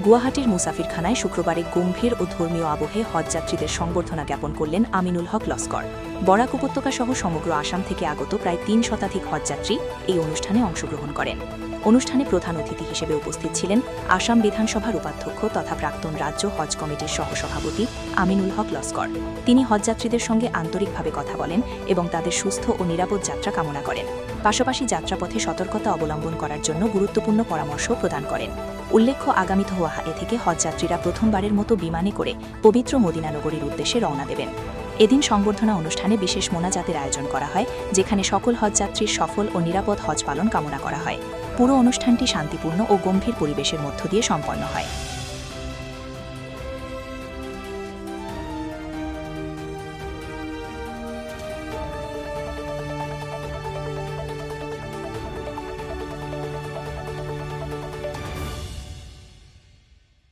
গুয়াহাটির মুসাফিরখানায় শুক্রবারে গম্ভীর ও ধর্মীয় আবহে হজযাত্রীদের সংবর্ধনা জ্ঞাপন করলেন আমিনুল হক লস্কর। বরাক উপত্যকা সহ সমগ্র আসাম থেকে আগত প্রায় ৩ শতাধিক হজযাত্রী এই অনুষ্ঠানে অংশগ্রহণ করেন। অনুষ্ঠানে প্রধান অতিথি হিসেবে উপস্থিত ছিলেন আসাম বিধানসভার উপাধ্যক্ষ তথা প্রাক্তন রাজ্য হজ কমিটির সহসভাপতি আমিনুল হক লস্কর। তিনি হজযাত্রীদের সঙ্গে আন্তরিকভাবে কথা বলেন এবং তাদের সুস্থ ও নিরাপদ যাত্রা কামনা করেন। পাশাপাশি যাত্রাপথে সতর্কতা অবলম্বন করার জন্য গুরুত্বপূর্ণ পরামর্শ প্রদান করেন। উল্লেখ্য, আগামী ধোয়াহা থেকে হজযাত্রীরা প্রথমবারের মতো বিমানে করে পবিত্র মদিনা নগরীর উদ্দেশ্যে রওনা দেবেন। এদিন সংবর্ধনা অনুষ্ঠানে বিশেষ মোনাজাতের আয়োজন করা হয়, যেখানে সকল হজযাত্রীর সফল ও নিরাপদ হজ পালন কামনা করা হয়। পুরো অনুষ্ঠানটি শান্তিপূর্ণ ও গম্ভীর পরিবেশের মধ্য দিয়ে সম্পন্ন হয়।